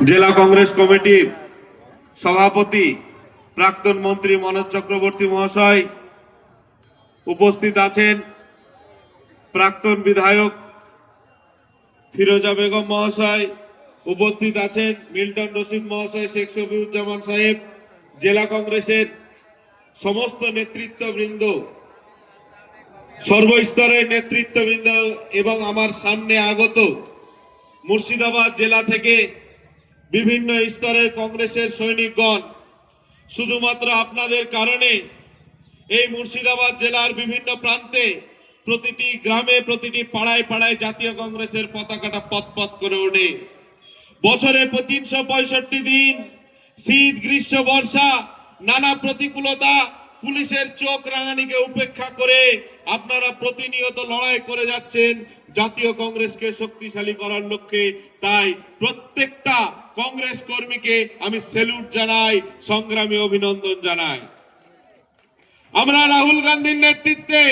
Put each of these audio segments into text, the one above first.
জেলা কংগ্রেস কমিটির সভাপতি প্রাক্তন মন্ত্রী মনোজ চক্রবর্তী মহাশয় উপস্থিত আছেন, প্রাক্তন বিধায়ক ফিরোজা বেগম মহাশয় উপস্থিত আছেন, মিল্টন রশিদ মহাশয়, শেখ শফিউজ্জামান সাহেব, জেলা কংগ্রেসের সমস্ত নেতৃত্ববৃন্দ, সর্বস্তরের নেতৃত্ববৃন্দ এবং আমার সামনে আগত মুর্শিদাবাদ জেলা থেকে বিভিন্ন স্তরের কংগ্রেসের সৈনিকগণ, শুধুমাত্র আপনাদের কারণে এই মুর্শিদাবাদ জেলার বিভিন্ন প্রান্তে প্রতিটি গ্রামে প্রতিটি পাড়ায় পাড়ায় জাতীয় কংগ্রেসের পতাকাটা পথ করে ওঠে। বছরে 365 দিন শীত গ্রীষ্ম বর্ষা নানা প্রতিকূলতা পুলিশের চোখ রাঙানিকে উপেক্ষা করে আপনারা প্রতিনিয়ত লড়াই করে যাচ্ছেন জাতীয় কংগ্রেসকে শক্তিশালী করার লক্ষ্যে। তাই প্রত্যেকটা কংগ্রেস কর্মীকে আমি স্যালুট জানাই, সংগ্রামী অভিনন্দন জানাই। আমরা রাহুল গান্ধীর নেতৃত্বে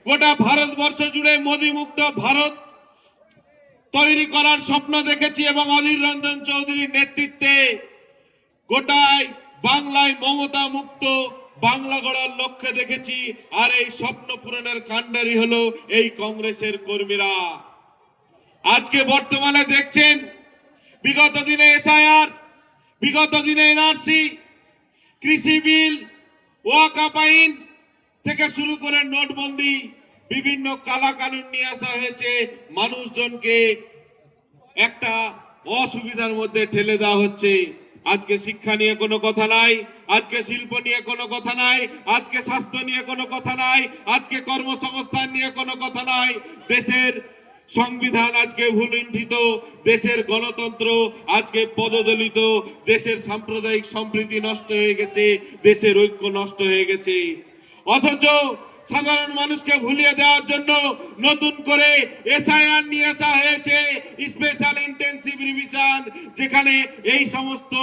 গোটা ভারতবর্ষ জুড়ে মোদী মুক্ত ভারত তৈরি করার স্বপ্ন দেখেছি এবং অধীর রঞ্জন চৌধুরীর নেতৃত্বে গোটায় বাংলায় মমতা মুক্ত বাংলা গড়ার লক্ষ্যে দেখেছি। আর এই স্বপ্ন পূরণের কাণ্ডারি হলো এই কংগ্রেসের কর্মীরা। আজকে বর্তমানে দেখছেন বিগত দিনে এসআইআর, বিগত দিনে এনআরসি, কৃষি বিল, ওয়াকফ আইন থেকে শুরু করে নোটবন্দি, বিভিন্ন কালা কানুন নিয়ে আসা হয়েছে। মানুষজনকে একটা অসুবিধার মধ্যে ঠেলে দেওয়া হচ্ছে। আজকে শিক্ষা নিয়ে কোনো কথা নাই, আজকে শিল্প নিয়ে কোনো কথা নাই, আজকে স্বাস্থ্য নিয়ে কোনো কথা নাই, আজকে কর্মসংস্থান নিয়ে কোনো কথা নাই। দেশের সংবিধান আজকে ভূলুণ্ঠিত, দেশের গণতন্ত্র আজকে পদদলিত, দেশের সাম্প্রদায়িক সম্প্রীতি নষ্ট হয়ে গেছে, দেশের ঐক্য নষ্ট হয়ে গেছে। অথচ সাধারণ মানুষকে ভুলিয়ে দেওয়ার জন্য নতুন করে এসআইআর নিয়ে আসা হয়েছে, স্পেশাল ইন্টেনসিভ রিভিশন, যেখানে এই সমস্ত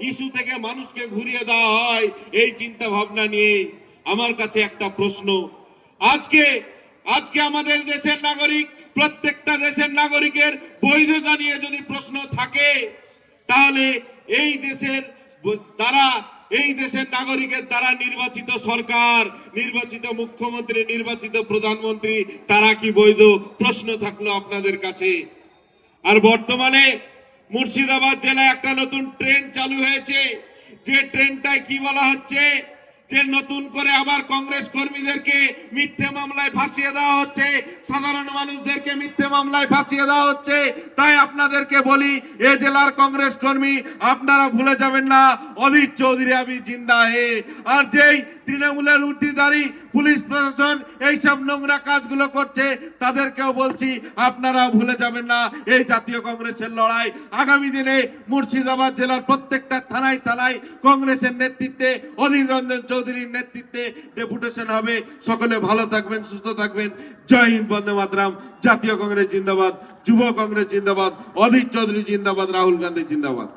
ইস্যু থেকে মানুষকে ঘুরিয়ে দেওয়া হয়। এই চিন্তা ভাবনা নিয়ে আমার কাছে একটা প্রশ্ন, আজকে আমাদের দেশের নাগরিক, প্রত্যেকটা দেশের নাগরিকের বৈধতা নিয়ে যদি প্রশ্ন থাকে, তাহলে এই দেশের নাগরিকের দ্বারা নির্বাচিত সরকার, নির্বাচিত মুখ্যমন্ত্রী, নির্বাচিত প্রধানমন্ত্রী, তারা কি বৈধ? প্রশ্ন থাকলো আপনাদের কাছে। আর বর্তমানে মুর্শিদাবাদ জেলায় একটা নতুন ট্রেন চালু হয়েছে, যে ট্রেনটায় কি বলা হচ্ছে যে নতুন করে আবার কংগ্রেস কর্মীদেরকে মিথ্যে মামলায় ফাঁসিয়ে দেওয়া হচ্ছে, সাধারণ মানুষদেরকে মিথ্যে মামলায় ফাঁসিয়ে দেওয়া হচ্ছে। তাই আপনাদেরকে বলি, এ জেলার কংগ্রেস কর্মী, আপনারা ভুলে যাবেন না, অধীর চৌধুরী আমি জিন্দা হে। আর যেই তৃণমূলের ঊর্ধ্বধারী পুলিশ প্রশাসন এইসব নোংরা কাজগুলো করছে, তাদেরকেও বলছি আপনারা ভুলে যাবেন না এই জাতীয় কংগ্রেসের লড়াই। আগামী দিনে মুর্শিদাবাদ জেলার প্রত্যেকটা থানায় থানায় কংগ্রেসের নেতৃত্বে, অধীর রঞ্জন চৌধুরীর নেতৃত্বে ডেপুটেশন হবে। সকলে ভালো থাকবেন, সুস্থ থাকবেন। জয় হিন্দ, বন্দে মাতরম। জাতীয় কংগ্রেস জিন্দাবাদ, যুব কংগ্রেস জিন্দাবাদ, অধীর চৌধুরী জিন্দাবাদ, রাহুল গান্ধী জিন্দাবাদ।